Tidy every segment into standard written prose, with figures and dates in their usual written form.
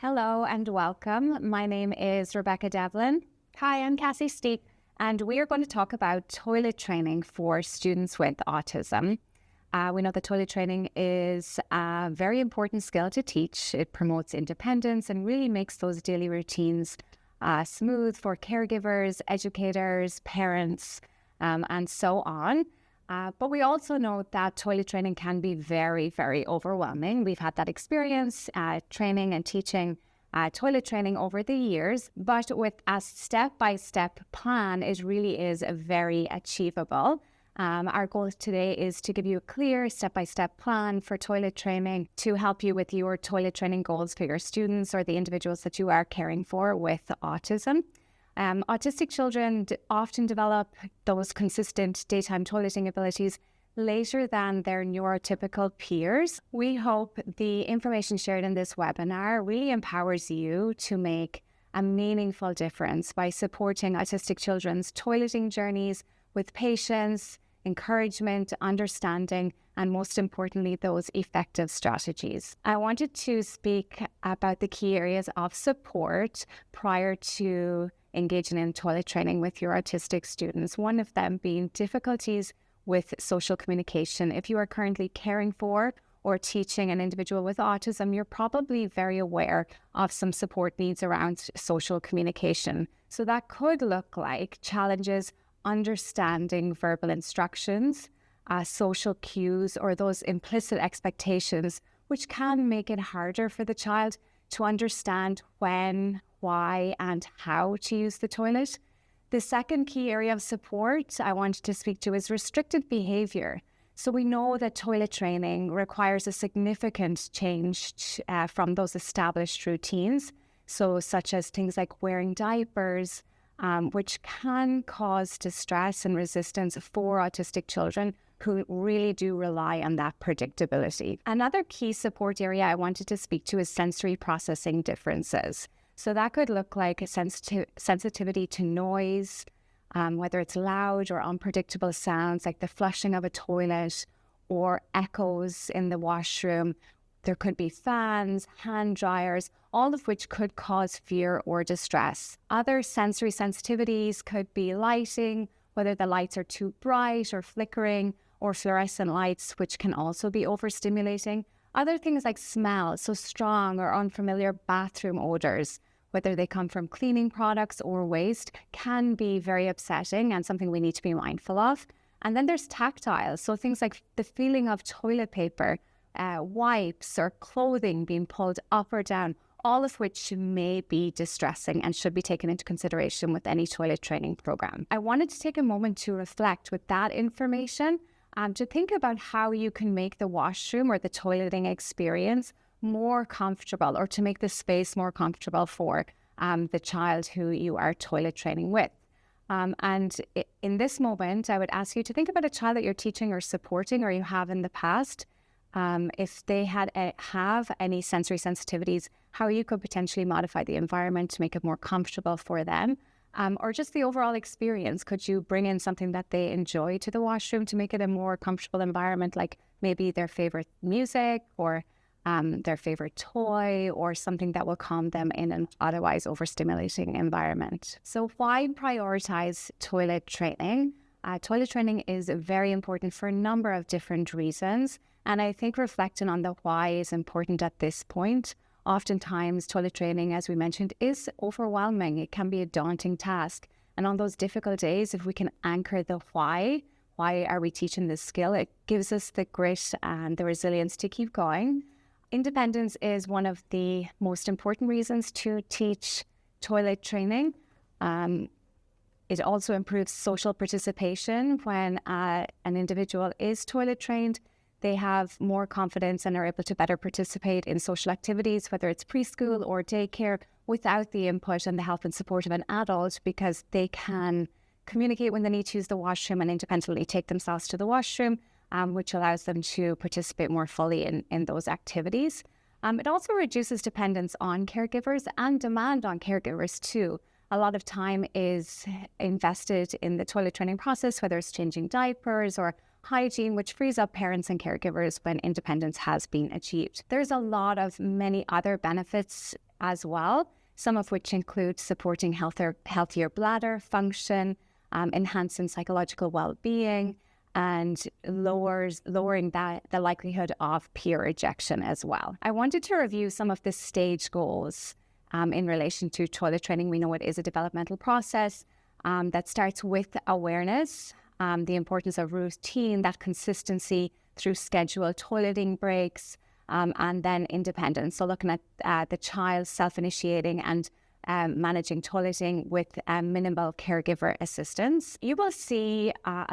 Hello and welcome. My name is Rebecca Devlin. Hi, I'm Cassie Steep. And we are going to talk about toilet training for students with autism. We know that toilet training is a very important skill to teach. It promotes independence and really makes those daily routines smooth for caregivers, educators, parents, and so on. But we also know that toilet training can be very, very overwhelming. We've had that experience training and teaching toilet training over the years, but with a step-by-step plan, it really is very achievable. Our goal today is to give you a clear step-by-step plan for toilet training to help you with your toilet training goals for your students or the individuals that you are caring for with autism. Autistic children often develop those consistent daytime toileting abilities later than their neurotypical peers. We hope the information shared in this webinar really empowers you to make a meaningful difference by supporting autistic children's toileting journeys with patience, encouragement, understanding, and most importantly, those effective strategies. I wanted to speak about the key areas of support prior to engaging in toilet training with your autistic students, one of them being difficulties with social communication. If you are currently caring for or teaching an individual with autism, you're probably very aware of some support needs around social communication. So that could look like challenges understanding verbal instructions, social cues, or those implicit expectations, which can make it harder for the child to understand when, why, and how to use the toilet. The second key area of support I wanted to speak to is restricted behavior. So we know that toilet training requires a significant change from those established routines. So such as things like wearing diapers, which can cause distress and resistance for autistic children who really do rely on that predictability. Another key support area I wanted to speak to is sensory processing differences. So that could look like a sensitivity to noise, whether it's loud or unpredictable sounds like the flushing of a toilet or echoes in the washroom. There could be fans, hand dryers, all of which could cause fear or distress. Other sensory sensitivities could be lighting, whether the lights are too bright or flickering, or fluorescent lights, which can also be overstimulating. Other things like smell, so strong or unfamiliar bathroom odors, whether they come from cleaning products or waste, can be very upsetting and something we need to be mindful of. And then there's tactile, so things like the feeling of toilet paper, wipes or clothing being pulled up or down, all of which may be distressing and should be taken into consideration with any toilet training program. I wanted to take a moment to reflect with that information to think about how you can make the washroom or the toileting experience more comfortable, or to make the space more comfortable for the child who you are toilet training with. And in this moment, I would ask you to think about a child that you're teaching or supporting, or you have in the past. If they have any sensory sensitivities, how you could potentially modify the environment to make it more comfortable for them. Or just the overall experience. Could you bring in something that they enjoy to the washroom to make it a more comfortable environment, like maybe their favorite music or their favorite toy, or something that will calm them in an otherwise overstimulating environment? So why prioritize toilet training? Toilet training is very important for a number of different reasons. And I think reflecting on the why is important at this point. Oftentimes, toilet training, as we mentioned, is overwhelming. It can be a daunting task. And on those difficult days, if we can anchor the why are we teaching this skill, it gives us the grit and the resilience to keep going. Independence is one of the most important reasons to teach toilet training. It also improves social participation. When an individual is toilet trained, they have more confidence and are able to better participate in social activities, whether it's preschool or daycare, without the input and the help and support of an adult, because they can communicate when they need to use the washroom and independently take themselves to the washroom, which allows them to participate more fully in those activities. It also reduces dependence on caregivers and demand on caregivers too. A lot of time is invested in the toilet training process, whether it's changing diapers or hygiene, which frees up parents and caregivers when independence has been achieved. There's a lot of many other benefits as well, some of which include supporting healthier bladder function, enhancing psychological well-being, and lowering the likelihood of peer rejection as well. I wanted to review some of the stage goals in relation to toilet training. We know it is a developmental process that starts with awareness, the importance of routine, that consistency through scheduled toileting breaks, and then independence. So looking at the child self-initiating and managing toileting with minimal caregiver assistance. You will see a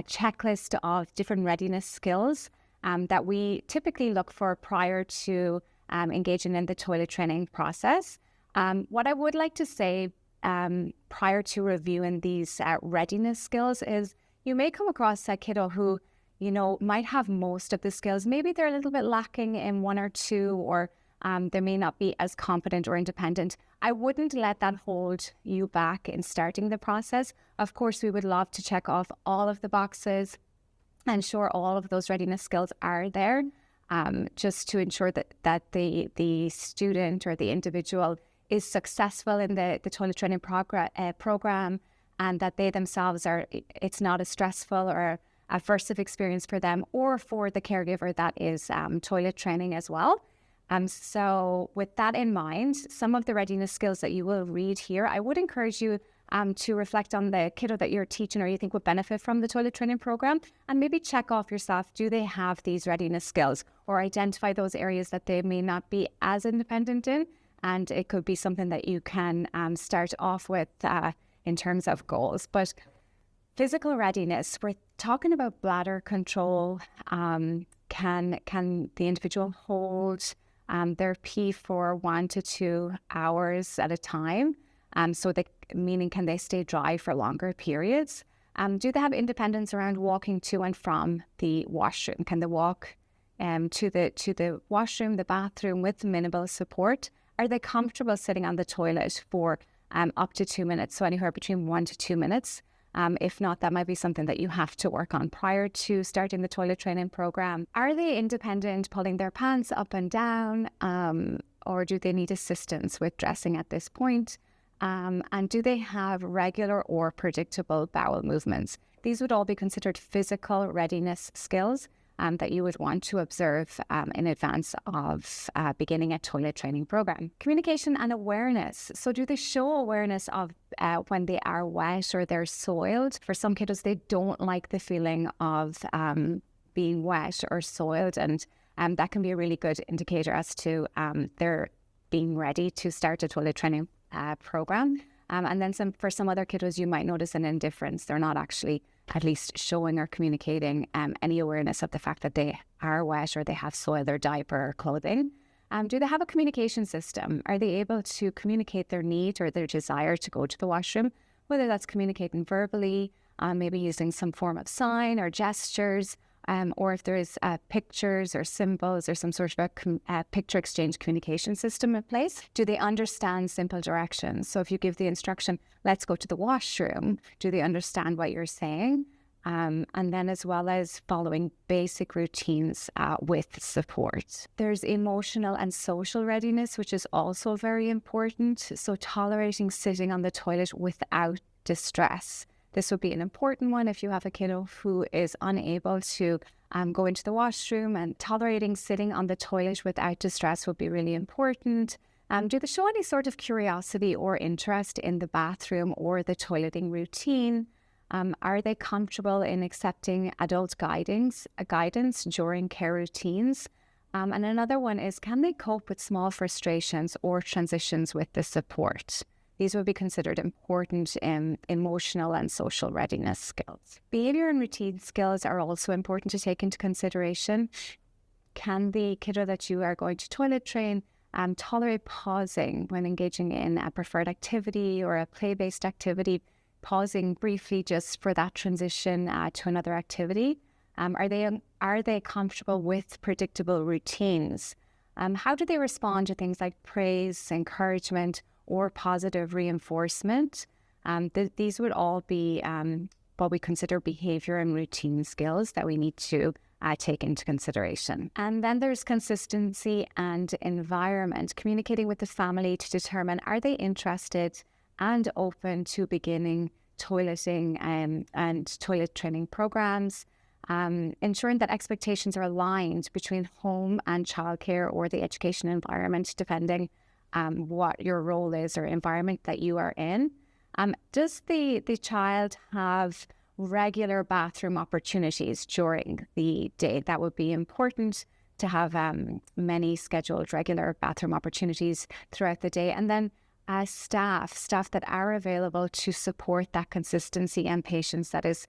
checklist of different readiness skills that we typically look for prior to engaging in the toilet training process. What I would like to say prior to reviewing these readiness skills is you may come across a kiddo who, might have most of the skills. Maybe they're a little bit lacking in one or two, or they may not be as competent or independent. I wouldn't let that hold you back in starting the process. Of course, we would love to check off all of the boxes and ensure all of those readiness skills are there, just to ensure that the student or the individual is successful in the toilet training program, and that they themselves it's not a stressful or aversive experience for them or for the caregiver that is toilet training as well. So with that in mind, some of the readiness skills that you will read here, I would encourage you to reflect on the kiddo that you're teaching or you think would benefit from the toilet training program, and maybe check off yourself, do they have these readiness skills, or identify those areas that they may not be as independent in, and it could be something that you can start off with in terms of goals. But physical readiness, we're talking about bladder control. Can the individual hold their pee for 1 to 2 hours at a time? Meaning, can they stay dry for longer periods? Do they have independence around walking to and from the washroom? Can they walk to the washroom, the bathroom with minimal support? Are they comfortable sitting on the toilet for up to 2 minutes? So anywhere between 1 to 2 minutes. If not, that might be something that you have to work on prior to starting the toilet training program. Are they independent, pulling their pants up and down, or do they need assistance with dressing at this point? And do they have regular or predictable bowel movements? These would all be considered physical readiness skills that you would want to observe in advance of beginning a toilet training program. Communication and awareness. So do they show awareness of when they are wet or they're soiled? For some kiddos, they don't like the feeling of being wet or soiled, and that can be a really good indicator as to their being ready to start a toilet training program. And then for some other kiddos, you might notice an indifference. They're not actually at least showing or communicating any awareness of the fact that they are wet or they have soiled their diaper or clothing. Do they have a communication system? Are they able to communicate their need or their desire to go to the washroom? Whether that's communicating verbally, maybe using some form of sign or gestures, or if there is pictures or symbols or some sort of a picture exchange communication system in place. Do they understand simple directions? So if you give the instruction, let's go to the washroom, do they understand what you're saying? And then as well as following basic routines with support. There's emotional and social readiness, which is also very important. So tolerating sitting on the toilet without distress. This would be an important one if you have a kiddo who is unable to go into the washroom, and tolerating sitting on the toilet without distress would be really important. Do they show any sort of curiosity or interest in the bathroom or the toileting routine? Are they comfortable in accepting adult guidance during care routines? And another one is, can they cope with small frustrations or transitions with the support? These would be considered important emotional and social readiness skills. Behavior and routine skills are also important to take into consideration. Can the kiddo that you are going to toilet train tolerate pausing when engaging in a preferred activity or a play-based activity, pausing briefly just for that transition to another activity? Are they comfortable with predictable routines? How do they respond to things like praise, encouragement, or positive reinforcement? These would all be what we consider behavior and routine skills that we need to take into consideration. And then there's consistency and environment, communicating with the family to determine, are they interested and open to beginning toileting and toilet training programs, ensuring that expectations are aligned between home and childcare or the education environment, depending what your role is or environment that you are in. Does the child have regular bathroom opportunities during the day? That would be important, to have many scheduled regular bathroom opportunities throughout the day. And then staff that are available to support that consistency and patience that is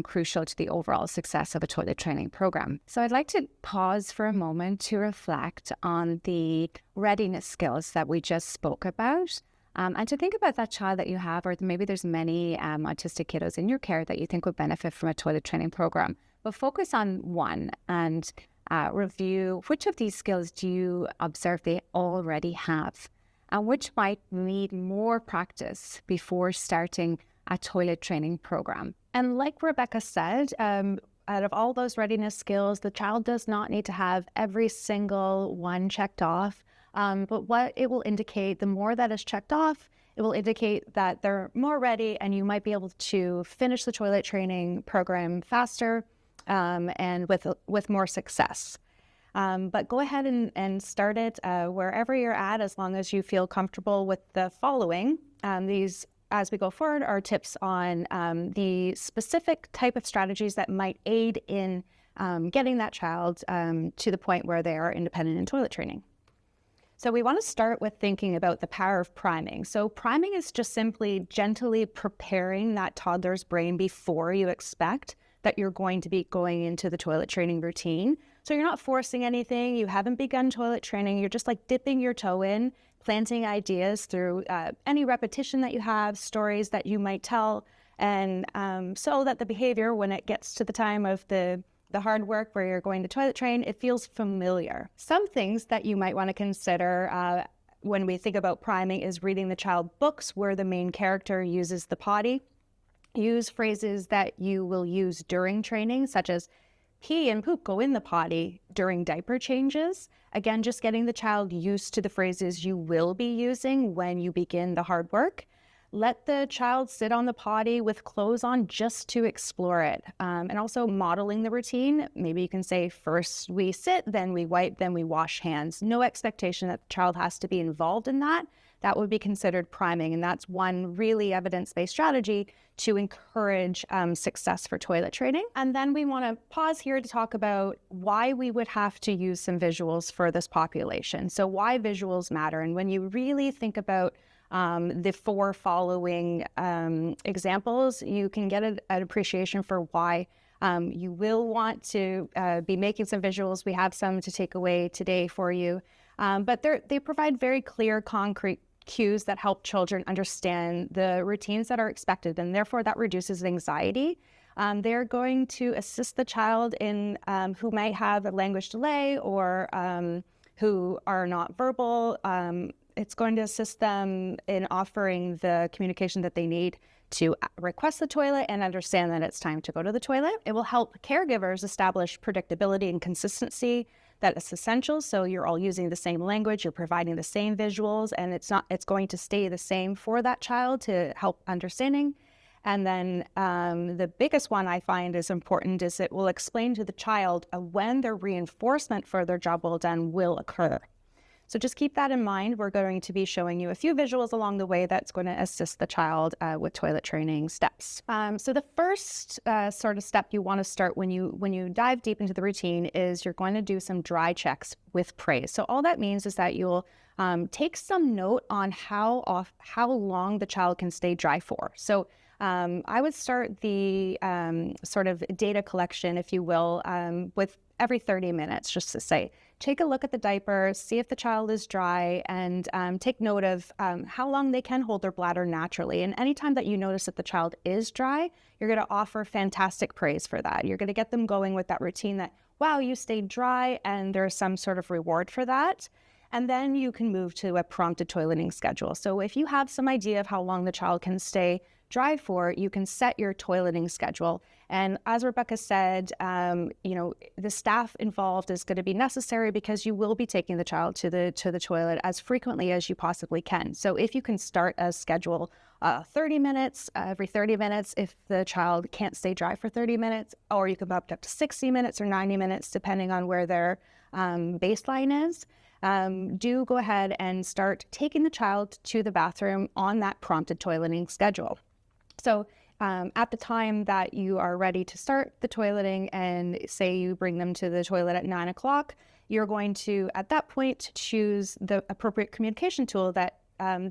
crucial to the overall success of a toilet training program. So I'd like to pause for a moment to reflect on the readiness skills that we just spoke about, and to think about that child that you have, or maybe there's many autistic kiddos in your care that you think would benefit from a toilet training program. But focus on one and review which of these skills do you observe they already have, and which might need more practice before starting a toilet training program. And like Rebecca said, out of all those readiness skills, the child does not need to have every single one checked off. But what it will indicate, the more that is checked off, it will indicate that they're more ready, and you might be able to finish the toilet training program faster and with more success. But go ahead and start it wherever you're at, as long as you feel comfortable with the following. These, as we go forward, are tips on the specific type of strategies that might aid in getting that child to the point where they are independent in toilet training. So we want to start with thinking about the power of priming. So priming is just simply gently preparing that toddler's brain before you expect that you're going to be going into the toilet training routine. So you're not forcing anything. You haven't begun toilet training. You're just like dipping your toe in, planting ideas through any repetition that you have, stories that you might tell, and so that the behavior, when it gets to the time of the hard work where you're going to toilet train, it feels familiar. Some things that you might want to consider when we think about priming is reading the child books where the main character uses the potty. Use phrases that you will use during training, such as pee and poop go in the potty during diaper changes. Again, just getting the child used to the phrases you will be using when you begin the hard work. Let the child sit on the potty with clothes on just to explore it. And also modeling the routine. Maybe you can say, first we sit, then we wipe, then we wash hands. No expectation that the child has to be involved in that. That would be considered priming. And that's one really evidence-based strategy to encourage success for toilet training. And then we want to pause here to talk about why we would have to use some visuals for this population. So why visuals matter. And when you really think about the four following examples, you can get an appreciation for why you will want to be making some visuals. We have some to take away today for you, but they provide very clear, concrete cues that help children understand the routines that are expected, and therefore that reduces anxiety. They're going to assist the child in who might have a language delay or who are not verbal. It's going to assist them in offering the communication that they need to request the toilet and understand that it's time to go to the toilet. It will help caregivers establish predictability and consistency. That is essential. So you're all using the same language, you're providing the same visuals, and it's going to stay the same for that child to help understanding. And then the biggest one I find is important is it will explain to the child when their reinforcement for their job well done will occur. So just keep that in mind. We're going to be showing you a few visuals along the way that's going to assist the child with toilet training steps. So the first sort of step you want to start when you dive deep into the routine is you're going to do some dry checks with praise. So all that means is that you'll take some note on how long the child can stay dry for. So I would start the sort of data collection, if you will, with every 30 minutes, just to say, take a look at the diaper, see if the child is dry, and take note of how long they can hold their bladder naturally. And anytime that you notice that the child is dry, you're going to offer fantastic praise for that. You're going to get them going with that routine that, wow, you stayed dry, and there's some sort of reward for that. And then you can move to a prompted toileting schedule. So if you have some idea of how long the child can stay dry for, you can set your toileting schedule. And as Rebecca said, the staff involved is going to be necessary because you will be taking the child to the toilet as frequently as you possibly can. So if you can start a schedule 30 minutes, every 30 minutes, if the child can't stay dry for 30 minutes, or you can go up to 60 minutes or 90 minutes, depending on where their baseline is, do go ahead and start taking the child to the bathroom on that prompted toileting schedule. So at the time that you are ready to start the toileting, and say you bring them to the toilet at 9 o'clock, you're going to, at that point, choose the appropriate communication tool that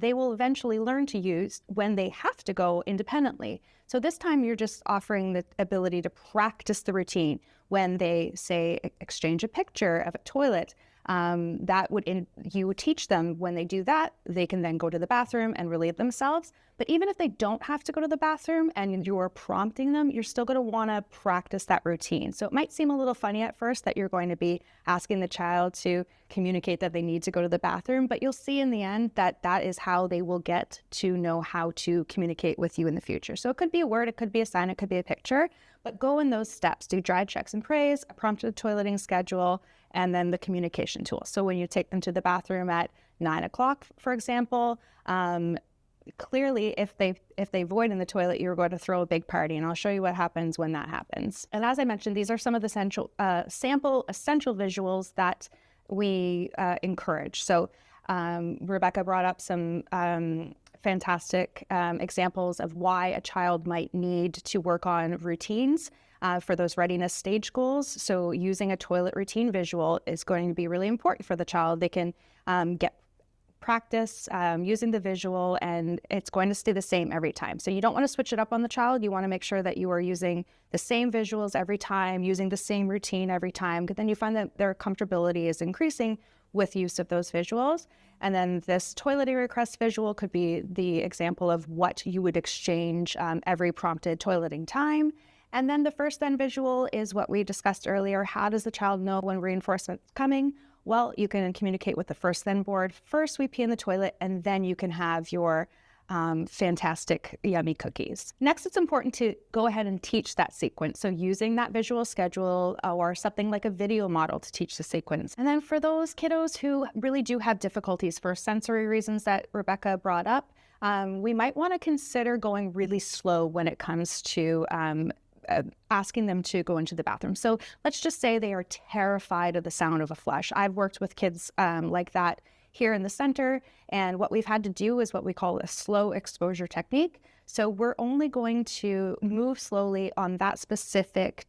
they will eventually learn to use when they have to go independently. So this time you're just offering the ability to practice the routine. When they say exchange a picture of a toilet, you would teach them when they do that, they can then go to the bathroom and relieve themselves. But even if they don't have to go to the bathroom and you're prompting them, you're still going to want to practice that routine. So it might seem a little funny at first that you're going to be asking the child to communicate that they need to go to the bathroom, but you'll see in the end that that is how they will get to know how to communicate with you in the future. So it could be a word, it could be a sign, it could be a picture, but go in those steps. Do dry checks and praise, a prompted toileting schedule, and then the communication tool. So when you take them to the bathroom at 9 o'clock, for example, clearly if they void in the toilet, you're going to throw a big party, and I'll show you what happens when that happens. And as I mentioned, these are some of the sample essential visuals that we encourage. So Rebecca brought up some fantastic examples of why a child might need to work on routines for those readiness stage goals. So using a toilet routine visual is going to be really important for the child. They can get practice using the visual, and it's going to stay the same every time. So you don't want to switch it up on the child. You want to make sure that you are using the same visuals every time, using the same routine every time, because then you find that their comfortability is increasing with use of those visuals. And then this toileting request visual could be the example of what you would exchange every prompted toileting time. And then the first then visual is what we discussed earlier. How does the child know when reinforcement is coming? Well, you can communicate with the first then board. First we pee in the toilet, and then you can have your fantastic yummy cookies. Next, it's important to go ahead and teach that sequence. So using that visual schedule or something like a video model to teach the sequence. And then for those kiddos who really do have difficulties for sensory reasons that Rebecca brought up, we might want to consider going really slow when it comes to asking them to go into the bathroom. So let's just say they are terrified of the sound of a flush. I've worked with kids like that here in the center, and what we've had to do is what we call a slow exposure technique. So we're only going to move slowly on that specific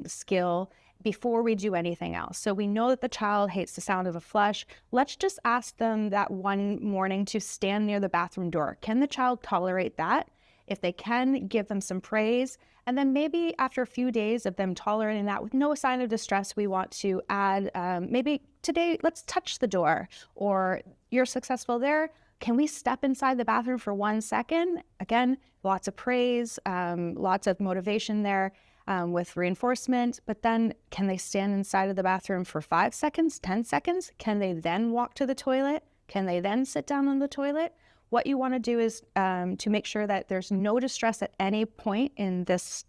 skill before we do anything else. So we know that the child hates the sound of a flush. Let's just ask them that one morning to stand near the bathroom door. Can the child tolerate that? If they can, give them some praise. And then maybe after a few days of them tolerating that with no sign of distress, we want to add, maybe today, let's touch the door, or you're successful there. Can we step inside the bathroom for 1 second? Again, lots of praise, lots of motivation there with reinforcement. But then can they stand inside of the bathroom for 5 seconds, 10 seconds? Can they then walk to the toilet? Can they then sit down on the toilet? What you want to do is to make sure that there's no distress at any point in this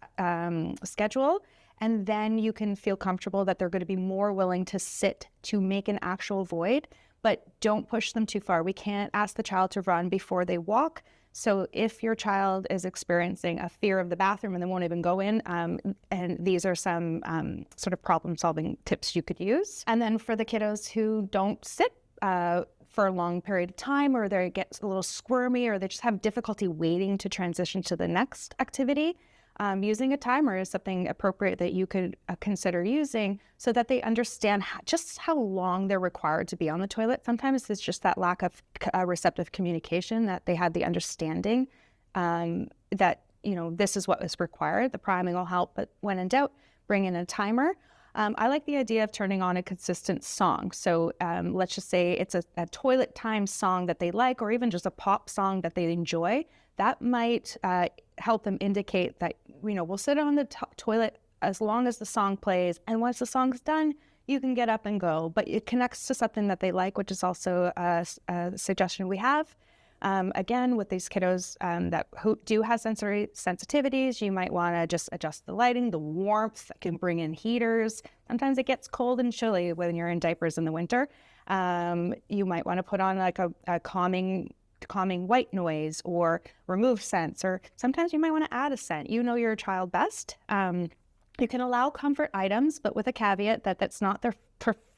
schedule, and then you can feel comfortable that they're going to be more willing to sit to make an actual void, but don't push them too far. We can't ask the child to run before they walk. So if your child is experiencing a fear of the bathroom and they won't even go in, and these are some sort of problem-solving tips you could use. And then for the kiddos who don't sit for a long period of time, or they get a little squirmy, or they just have difficulty waiting to transition to the next activity, using a timer is something appropriate that you could consider using, so that they understand just how long they're required to be on the toilet. Sometimes it's just that lack of receptive communication, that they had the understanding that, this is what is required. The priming will help, but when in doubt, bring in a timer. I like the idea of turning on a consistent song. So let's just say it's a toilet time song that they like, or even just a pop song that they enjoy. That might help them indicate that, we'll sit on the toilet as long as the song plays. And once the song's done, you can get up and go. But it connects to something that they like, which is also a suggestion we have. Again, with these kiddos that do have sensory sensitivities, you might want to just adjust the lighting, the warmth. Can bring in heaters. Sometimes it gets cold and chilly when you're in diapers in the winter. You might want to put on like a calming white noise or remove scents, or sometimes you might want to add a scent. You know your child best. You can allow comfort items, but with a caveat that that's not their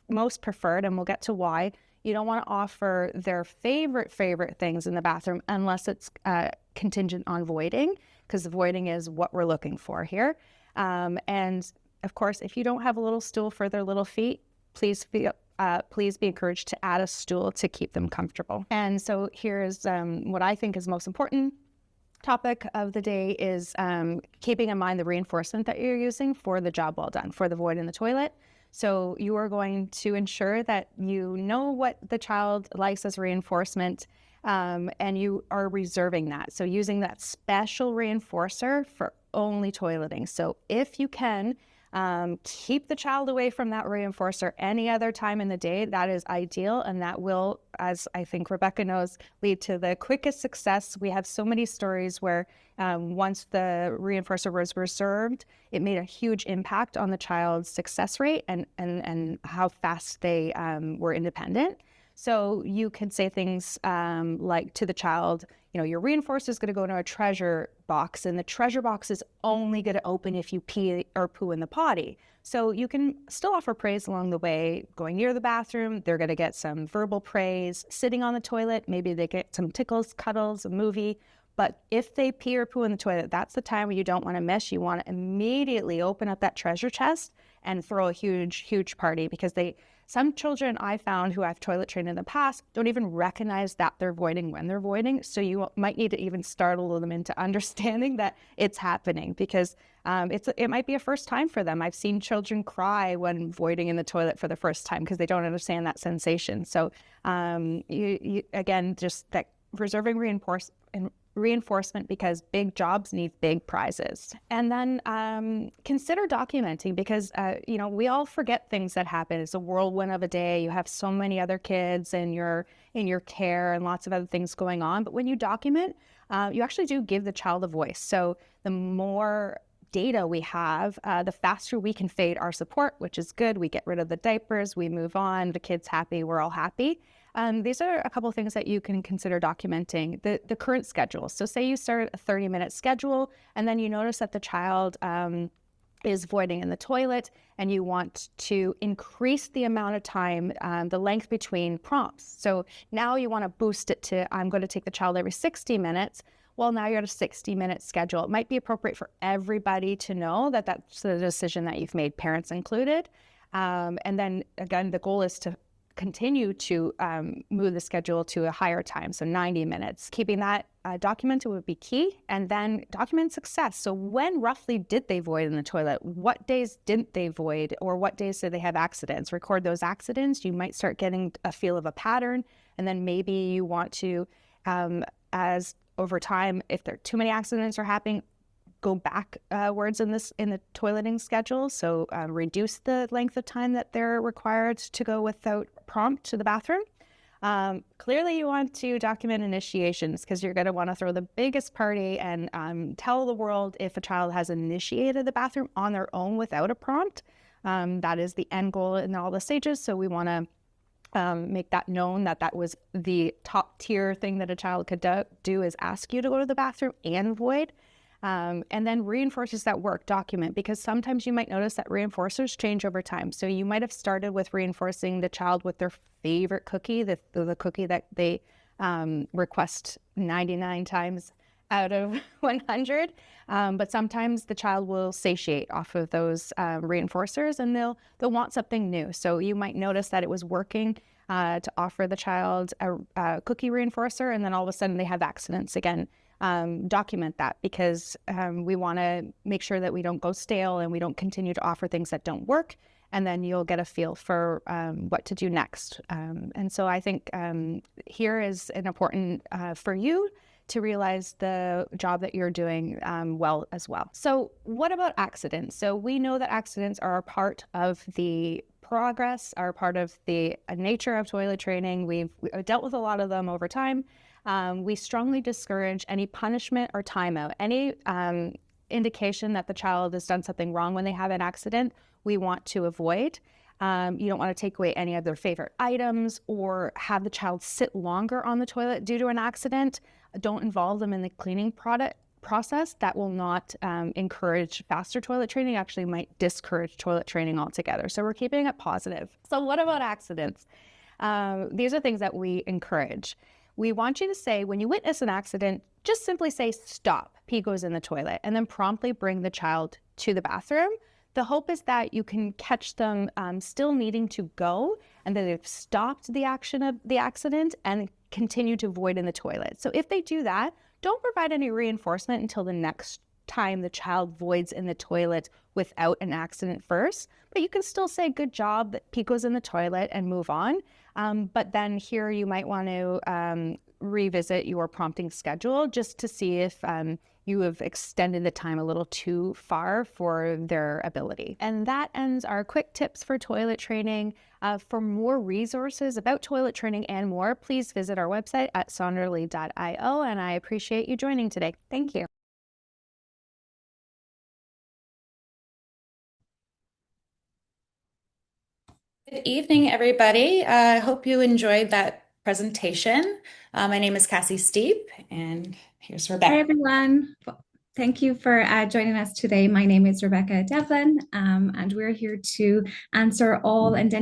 most preferred, and we'll get to why. You don't want to offer their favorite things in the bathroom unless it's contingent on voiding, because the voiding is what we're looking for here. And of course, if you don't have a little stool for their little feet, please be encouraged to add a stool to keep them comfortable. And so here's what I think is most important topic of the day is keeping in mind the reinforcement that you're using for the job well done, for the void in the toilet. So you are going to ensure that you know what the child likes as reinforcement, and you are reserving that. So using that special reinforcer for only toileting. So if you can, keep the child away from that reinforcer any other time in the day. That is ideal, and that will, as I think Rebecca knows, lead to the quickest success. We have so many stories where once the reinforcer was reserved, it made a huge impact on the child's success rate and how fast they were independent. So you can say things like to the child, your reinforcer is going to go into a treasure box, and the treasure box is only going to open if you pee or poo in the potty. So you can still offer praise along the way. Going near the bathroom, they're going to get some verbal praise. Sitting on the toilet, maybe they get some tickles, cuddles, a movie. But if they pee or poo in the toilet, that's the time where you don't want to miss. You want to immediately open up that treasure chest and throw a huge party, because some children I found who I've toilet trained in the past don't even recognize that they're voiding when they're voiding. So you might need to even startle them into understanding that it's happening, because it might be a first time for them. I've seen children cry when voiding in the toilet for the first time because they don't understand that sensation. So again, just that reserving reinforcement, because big jobs need big prizes. And then consider documenting, because we all forget things that happen. It's a whirlwind of a day. You have so many other kids in your care and lots of other things going on. But when you document, you actually do give the child a voice. So the more data we have, the faster we can fade our support, which is good. We get rid of the diapers, we move on, the kid's happy, we're all happy. These are a couple of things that you can consider documenting. The current schedule. So say you start a 30-minute schedule, and then you notice that the child is voiding in the toilet, and you want to increase the amount of time, the length between prompts. So now you want to boost it to, I'm going to take the child every 60 minutes. Well, now you're at a 60-minute schedule. It might be appropriate for everybody to know that that's the decision that you've made, parents included. And then again, the goal is to continue to move the schedule to a higher time, so 90 minutes. Keeping that documented would be key. And then document success. So when roughly did they void in the toilet? What days didn't they void? Or what days did they have accidents? Record those accidents. You might start getting a feel of a pattern. And then maybe you want to, as over time, if there too many accidents are happening, go backwards in the toileting schedule. So reduce the length of time that they're required to go without prompt to the bathroom. Clearly you want to document initiations, because you're going to want to throw the biggest party and tell the world if a child has initiated the bathroom on their own without a prompt. That is the end goal in all the stages. So we want to make that known, that was the top tier thing that a child could do is ask you to go to the bathroom and void. And then reinforces that work, document, because sometimes you might notice that reinforcers change over time. So you might have started with reinforcing the child with their favorite cookie, the cookie that they request 99 times out of 100. But sometimes the child will satiate off of those reinforcers, and they'll want something new. So you might notice that it was working to offer the child a cookie reinforcer, and then all of a sudden they have accidents again. Document that, because we want to make sure that we don't go stale and we don't continue to offer things that don't work, and then you'll get a feel for what to do next. And so I think here is an important for you to realize the job that you're doing well as well. So what about accidents? So we know that accidents are a part of the progress, are part of the nature of toilet training. We've dealt with a lot of them over time. We strongly discourage any punishment or timeout. Any indication that the child has done something wrong when they have an accident, we want to avoid. You don't want to take away any of their favorite items or have the child sit longer on the toilet due to an accident. Don't involve them in the cleaning process. That will not encourage faster toilet training, actually might discourage toilet training altogether. So we're keeping it positive. So what about accidents? These are things that we encourage. We want you to say, when you witness an accident, just simply say, stop, pee goes in the toilet, and then promptly bring the child to the bathroom. The hope is that you can catch them still needing to go, and that they've stopped the action of the accident and continue to void in the toilet. So if they do that, don't provide any reinforcement until the next time the child voids in the toilet without an accident first. But you can still say, good job, that pee goes in the toilet, and move on. But then here you might want to revisit your prompting schedule just to see if you have extended the time a little too far for their ability. And that ends our quick tips for toilet training. For more resources about toilet training and more, please visit our website at sonderly.io, and I appreciate you joining today. Thank you. Good evening, everybody. I hope you enjoyed that presentation. My name is Cassie Steep, and here's Rebecca. Hi, everyone. Thank you for joining us today. My name is Rebecca Devlin, and we're here to answer all and any